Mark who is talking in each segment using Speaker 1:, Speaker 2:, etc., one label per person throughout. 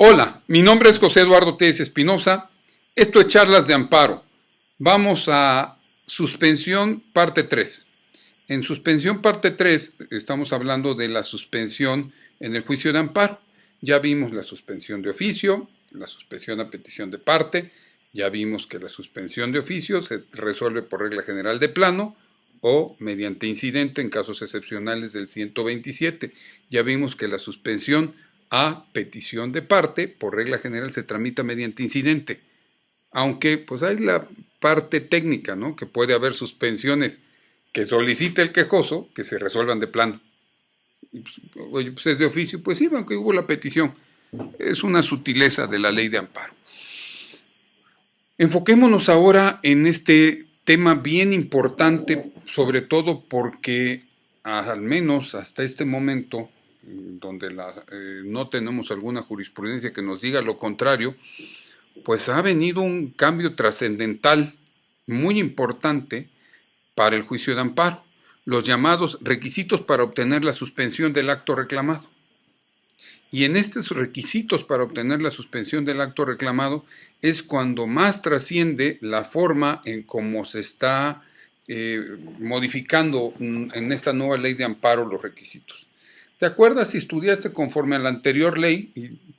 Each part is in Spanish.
Speaker 1: Hola, mi nombre es José Eduardo Telles Espinosa. Esto es Charlas de Amparo. Vamos a suspensión parte 3. En suspensión parte 3 estamos hablando de la suspensión en el juicio de amparo. Ya vimos la suspensión de oficio, la suspensión a petición de parte. Ya vimos que la suspensión de oficio se resuelve por regla general de plano o mediante incidente en casos excepcionales del 127. Ya vimos que la suspensión a petición de parte, por regla general, se tramita mediante incidente. Aunque, pues hay la parte técnica, ¿no? Que puede haber suspensiones que solicite el quejoso, que se resuelvan de plano. Y pues, oye, pues es de oficio, pues sí, aunque hubo la petición. Es una sutileza de la ley de amparo. Enfoquémonos ahora en este tema bien importante, sobre todo porque al menos hasta este momento, donde no tenemos alguna jurisprudencia que nos diga lo contrario, pues ha venido un cambio trascendental muy importante para el juicio de amparo, los llamados requisitos para obtener la suspensión del acto reclamado. Y en estos requisitos para obtener la suspensión del acto reclamado es cuando más trasciende la forma en cómo se está modificando en esta nueva ley de amparo los requisitos. ¿Te acuerdas si estudiaste conforme a la anterior ley?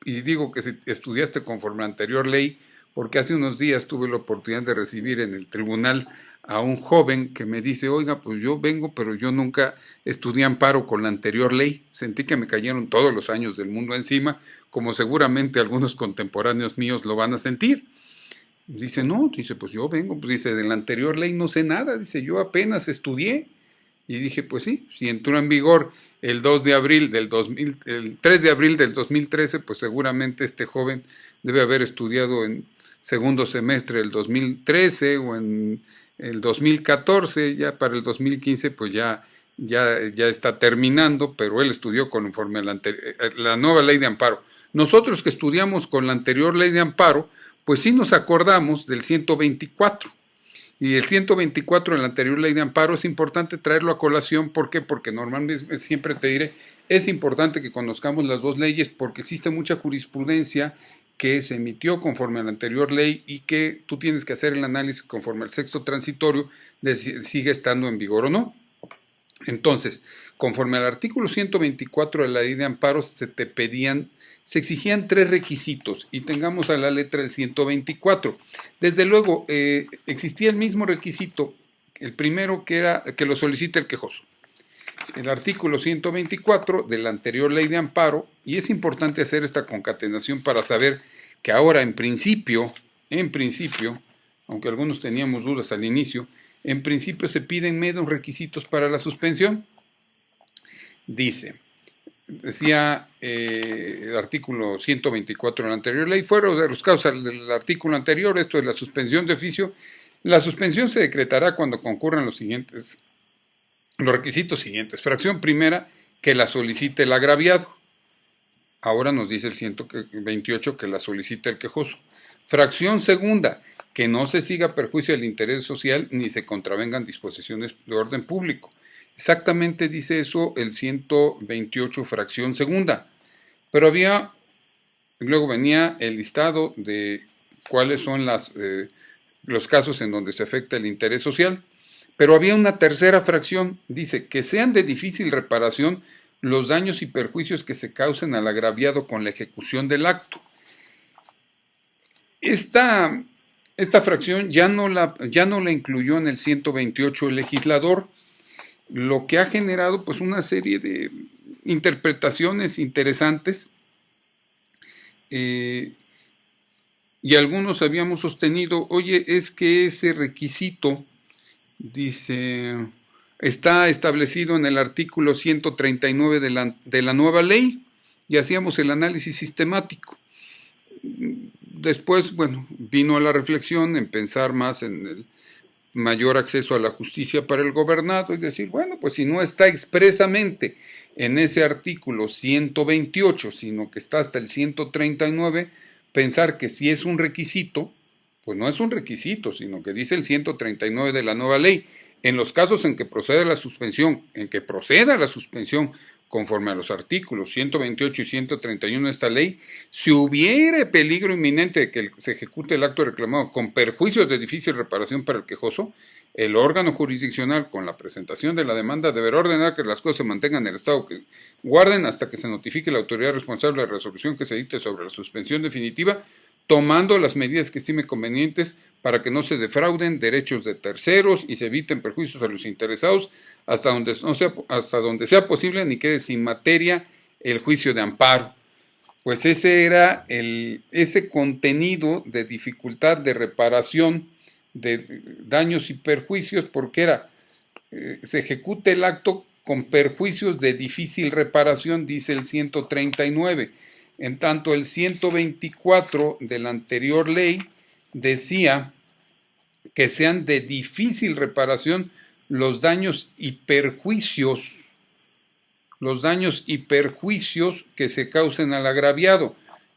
Speaker 1: Y digo que si estudiaste conforme a la anterior ley, porque hace unos días tuve la oportunidad de recibir en el tribunal a un joven que me dice, oiga, pues yo vengo, pero yo nunca estudié amparo con la anterior ley. Sentí que me cayeron todos los años del mundo encima, como seguramente algunos contemporáneos míos lo van a sentir. Dice, no, dice, pues yo vengo, pues dice, de la anterior ley no sé nada, dice, yo apenas estudié. Y dije, pues sí, si entró en vigor el 2 de abril del 2000, el 3 de abril del 2013, pues seguramente este joven debe haber estudiado en segundo semestre del 2013 o en el 2014, ya para el 2015 pues ya está terminando, pero él estudió conforme a la nueva ley de amparo. Nosotros que estudiamos con la anterior ley de amparo, pues sí nos acordamos del 124. Y el 124 en la anterior ley de amparo es importante traerlo a colación. ¿Por qué? Porque normalmente siempre te diré, es importante que conozcamos las dos leyes porque existe mucha jurisprudencia que se emitió conforme a la anterior ley y que tú tienes que hacer el análisis conforme al sexto transitorio de si sigue estando en vigor o no. Entonces, conforme al artículo 124 de la ley de amparo se exigían tres requisitos y tengamos a la letra del 124. Desde luego, existía el mismo requisito, el primero que era que lo solicite el quejoso. El artículo 124 de la anterior ley de amparo, y es importante hacer esta concatenación para saber que ahora en principio, aunque algunos teníamos dudas al inicio, en principio se piden menos requisitos para la suspensión. Decía el artículo 124 de la anterior ley, fueron de los casos del artículo anterior, esto es la suspensión de oficio. La suspensión se decretará cuando concurran los requisitos siguientes. Fracción primera, que la solicite el agraviado. Ahora nos dice el 128 que la solicite el quejoso. Fracción segunda, que no se siga a perjuicio del interés social ni se contravengan disposiciones de orden público. Exactamente dice eso el 128 fracción segunda. Pero luego venía el listado de cuáles son los casos en donde se afecta el interés social. Pero había una tercera fracción, dice que sean de difícil reparación los daños y perjuicios que se causen al agraviado con la ejecución del acto. Esta fracción ya no la incluyó en el 128 el legislador, lo que ha generado pues una serie de interpretaciones interesantes y algunos habíamos sostenido, oye, es que ese requisito, dice, está establecido en el artículo 139 de la nueva ley y hacíamos el análisis sistemático. Después, bueno, vino la reflexión en pensar más en el mayor acceso a la justicia para el gobernado y decir, bueno, pues si no está expresamente en ese artículo 128, sino que está hasta el 139, pensar que si es un requisito, pues no es un requisito, sino que dice el 139 de la nueva ley, en los casos en que proceda la suspensión conforme a los artículos 128 y 131 de esta ley, si hubiere peligro inminente de que se ejecute el acto reclamado con perjuicios de difícil reparación para el quejoso, el órgano jurisdiccional, con la presentación de la demanda, deberá ordenar que las cosas se mantengan en el estado que guarden hasta que se notifique la autoridad responsable de la resolución que se dicte sobre la suspensión definitiva, tomando las medidas que estime convenientes para que no se defrauden derechos de terceros y se eviten perjuicios a los interesados hasta donde sea posible, ni quede sin materia el juicio de amparo. Pues ese era ese contenido de dificultad de reparación de daños y perjuicios, porque se ejecute el acto con perjuicios de difícil reparación, dice el 139. En tanto, el 124 de la anterior ley decía que sean de difícil reparación los daños y perjuicios que se causen al agraviado.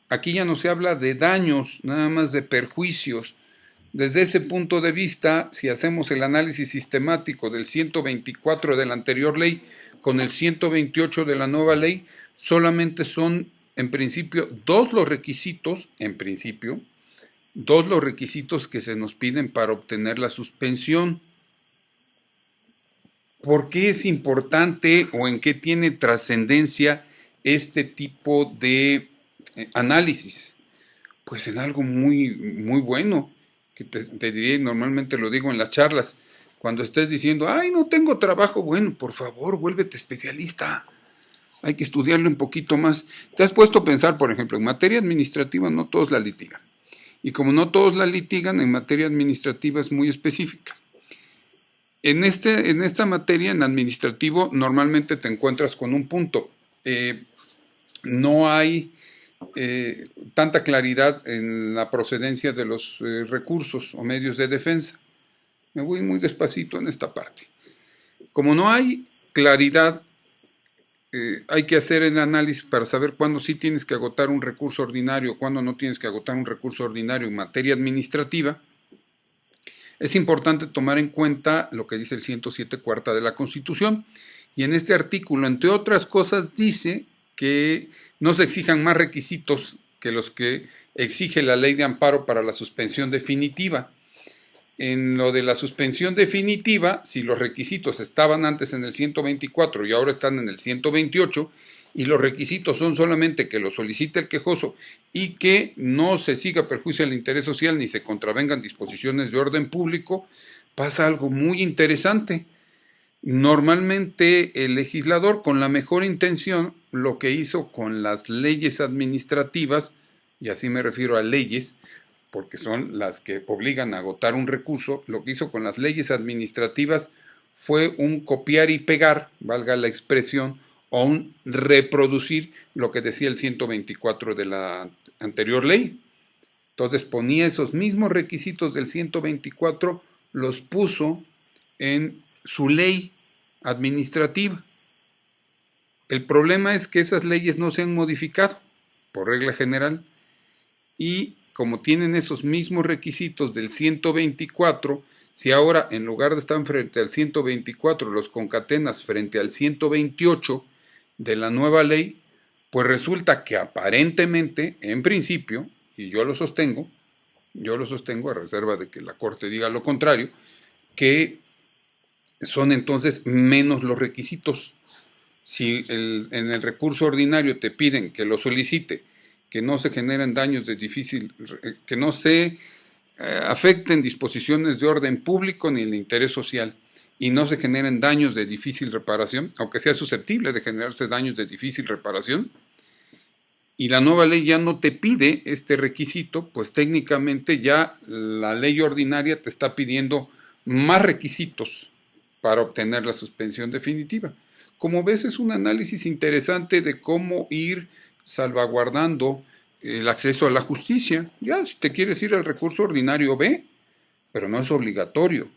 Speaker 1: Aquí ya no se habla de daños, nada más de perjuicios. Desde ese punto de vista, si hacemos el análisis sistemático del 124 de la anterior ley con el 128 de la nueva ley, solamente son, en principio, dos los requisitos que se nos piden para obtener la suspensión. ¿Por qué es importante o en qué tiene trascendencia este tipo de análisis? Pues en algo muy, muy bueno, que te diría, y normalmente lo digo en las charlas, cuando estés diciendo, ay, no tengo trabajo, bueno, por favor, vuélvete especialista. Hay que estudiarlo un poquito más. ¿Te has puesto a pensar, por ejemplo, en materia administrativa no todos la litigan? Y como no todos la litigan, en materia administrativa es muy específica. En esta materia, en administrativo, normalmente te encuentras con un punto. No hay tanta claridad en la procedencia de los recursos o medios de defensa. Me voy muy despacito en esta parte. Como no hay claridad, hay que hacer el análisis para saber cuándo sí tienes que agotar un recurso ordinario, cuándo no tienes que agotar un recurso ordinario en materia administrativa. Es importante tomar en cuenta lo que dice el 107 cuarta de la Constitución, y en este artículo, entre otras cosas, dice que no se exijan más requisitos que los que exige la ley de amparo para la suspensión definitiva. En lo de la suspensión definitiva, si los requisitos estaban antes en el 124 y ahora están en el 128, y los requisitos son solamente que lo solicite el quejoso y que no se siga perjuicio al interés social ni se contravengan disposiciones de orden público, pasa algo muy interesante. Normalmente el legislador, con la mejor intención, lo que hizo con las leyes administrativas, y así me refiero a leyes, porque son las que obligan a agotar un recurso, lo que hizo con las leyes administrativas fue un copiar y pegar, valga la expresión, o un reproducir lo que decía el 124 de la anterior ley. Entonces ponía esos mismos requisitos del 124, los puso en su ley administrativa. El problema es que esas leyes no se han modificado, por regla general, y como tienen esos mismos requisitos del 124, si ahora en lugar de estar frente al 124 los concatenas frente al 128 de la nueva ley, pues resulta que aparentemente, en principio, y yo lo sostengo a reserva de que la Corte diga lo contrario, que son entonces menos los requisitos. Si en el recurso ordinario te piden que lo solicite, que no se generen daños de difícil, que no se afecten disposiciones de orden público ni el interés social, y no se generen daños de difícil reparación, aunque sea susceptible de generarse daños de difícil reparación, y la nueva ley ya no te pide este requisito, pues técnicamente ya la ley ordinaria te está pidiendo más requisitos para obtener la suspensión definitiva. Como ves, es un análisis interesante de cómo ir salvaguardando el acceso a la justicia. Ya, si te quieres ir al recurso ordinario, ve, pero no es obligatorio.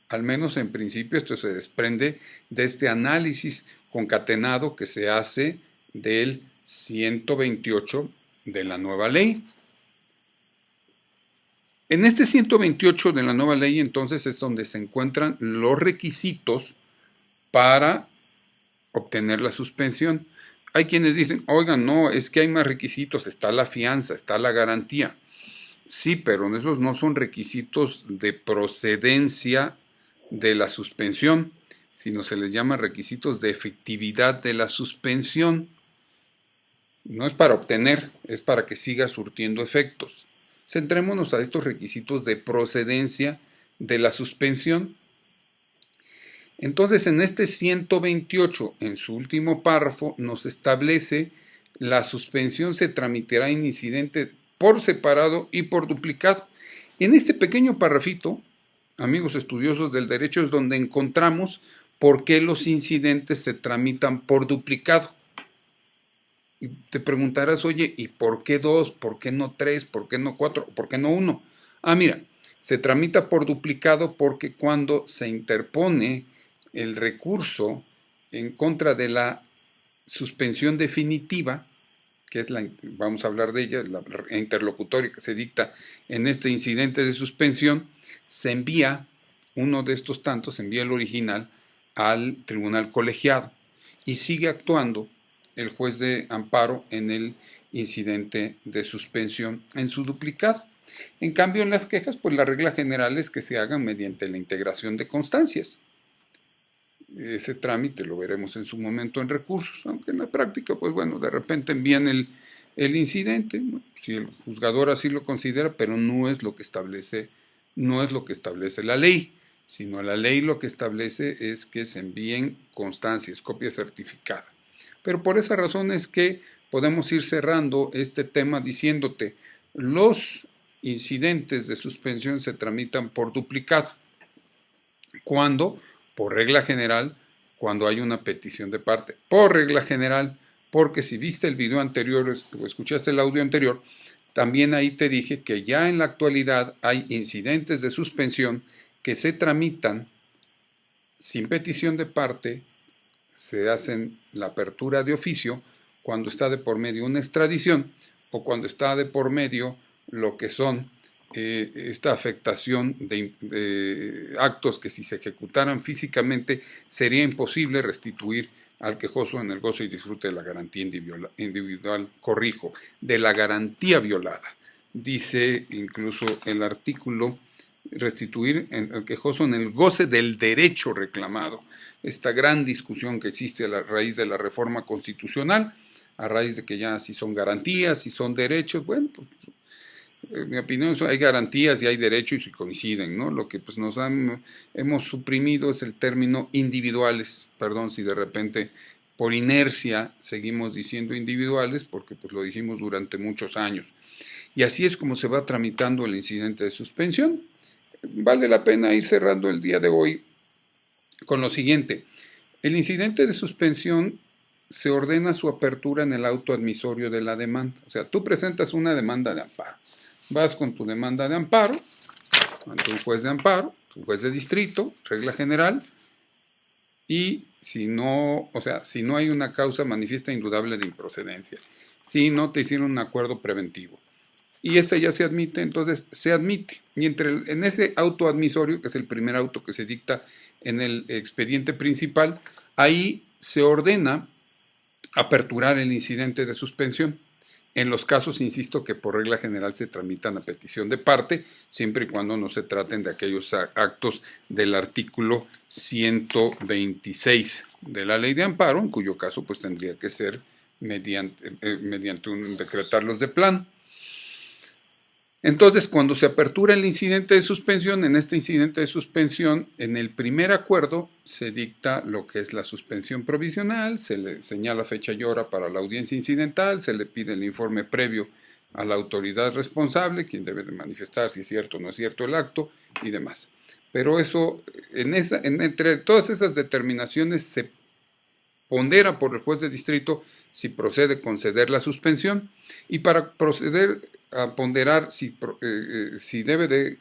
Speaker 1: Al menos en principio esto se desprende de este análisis concatenado que se hace del 128 de la nueva ley. En este 128 de la nueva ley, entonces, es donde se encuentran los requisitos para obtener la suspensión. Hay quienes dicen, oigan, no, es que hay más requisitos, está la fianza, está la garantía. Sí, pero esos no son requisitos de procedencia de la suspensión, sino se les llama requisitos de efectividad de la suspensión. No es para obtener, es para que siga surtiendo efectos. Centrémonos a estos requisitos de procedencia de la suspensión. Entonces, en este 128, en su último párrafo, nos establece la suspensión se tramitará en incidente por separado y por duplicado. En este pequeño párrafito, amigos estudiosos del derecho, es donde encontramos por qué los incidentes se tramitan por duplicado. Y te preguntarás, oye, ¿y por qué 2? ¿Por qué no 3? ¿Por qué no 4? ¿Por qué no 1? Ah, mira, se tramita por duplicado porque cuando se interpone el recurso en contra de la suspensión definitiva, que es vamos a hablar de ella, la interlocutoria que se dicta en este incidente de suspensión, se envía uno de estos tantos, se envía el original al tribunal colegiado y sigue actuando el juez de amparo en el incidente de suspensión en su duplicado. En cambio, en las quejas, pues la regla general es que se hagan mediante la integración de constancias. Ese trámite lo veremos en su momento en recursos, aunque en la práctica, pues bueno, de repente envían el incidente, si el juzgador así lo considera, pero no es lo que establece la ley, sino la ley lo que establece es que se envíen constancias, copia certificada. Pero por esa razón es que podemos ir cerrando este tema diciéndote, los incidentes de suspensión se tramitan por duplicado. ¿Cuándo? Por regla general, cuando hay una petición de parte. Por regla general, porque si viste el video anterior o escuchaste el audio anterior, también ahí te dije que ya en la actualidad hay incidentes de suspensión que se tramitan sin petición de parte, se hacen la apertura de oficio cuando está de por medio una extradición o cuando está de por medio lo que son esta afectación de actos que si se ejecutaran físicamente sería imposible restituir al quejoso en el goce y disfrute de la garantía individual, corrijo, de la garantía violada. Dice incluso el artículo, restituir al quejoso en el goce del derecho reclamado. Esta gran discusión que existe a raíz de la reforma constitucional, a raíz de que ya si son garantías, si son derechos, bueno, pues en mi opinión hay garantías y hay derechos y coinciden, ¿no? Lo que pues hemos suprimido es el término individuales, perdón si de repente por inercia seguimos diciendo individuales, porque pues lo dijimos durante muchos años. Y así es como se va tramitando el incidente de suspensión. Vale la pena ir cerrando el día de hoy con lo siguiente. El incidente de suspensión se ordena su apertura en el auto admisorio de la demanda. O sea, tú presentas una demanda de amparo. Vas con tu demanda de amparo ante un juez de amparo, un juez de distrito, regla general, y si no hay una causa manifiesta indudable de improcedencia, si no te hicieron un acuerdo preventivo, y este ya se admite, entonces se admite. Y en ese auto admisorio, que es el primer auto que se dicta en el expediente principal, ahí se ordena aperturar el incidente de suspensión. En los casos, insisto, que por regla general se tramitan a petición de parte, siempre y cuando no se traten de aquellos actos del artículo 126 de la Ley de Amparo, en cuyo caso pues tendría que ser mediante un decretarlos de plano. Entonces, cuando se apertura el incidente de suspensión, en este incidente de suspensión, en el primer acuerdo se dicta lo que es la suspensión provisional, se le señala fecha y hora para la audiencia incidental, se le pide el informe previo a la autoridad responsable, quien debe de manifestar si es cierto o no es cierto el acto y demás. Pero eso, entre todas esas determinaciones se pondera por el juez de distrito si procede conceder la suspensión, y para proceder a ponderar si debe de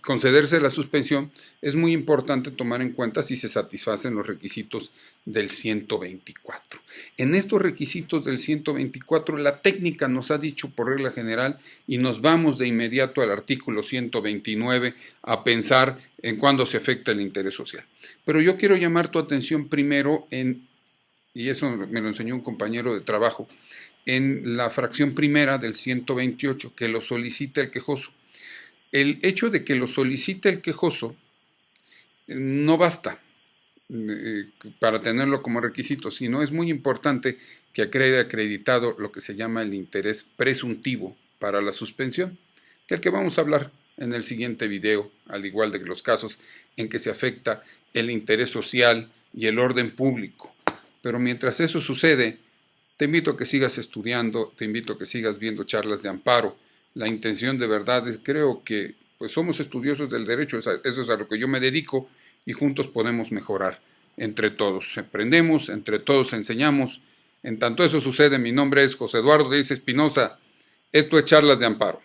Speaker 1: concederse la suspensión, es muy importante tomar en cuenta si se satisfacen los requisitos del 124. En estos requisitos del 124, la técnica nos ha dicho por regla general, y nos vamos de inmediato al artículo 129 a pensar en cuándo se afecta el interés social. Pero yo quiero llamar tu atención primero y eso me lo enseñó un compañero de trabajo, en la fracción primera del 128, que lo solicita el quejoso. El hecho de que lo solicite el quejoso no basta para tenerlo como requisito, sino es muy importante que quede acreditado lo que se llama el interés presuntivo para la suspensión, del que vamos a hablar en el siguiente video, al igual de los casos en que se afecta el interés social y el orden público. Pero mientras eso sucede, te invito a que sigas estudiando, te invito a que sigas viendo charlas de amparo. La intención de verdad es, creo que pues somos estudiosos del derecho, eso es a lo que yo me dedico, y juntos podemos mejorar entre todos. Aprendemos, entre todos enseñamos. En tanto eso sucede, mi nombre es José Eduardo Díaz Espinosa. Esto es Charlas de Amparo.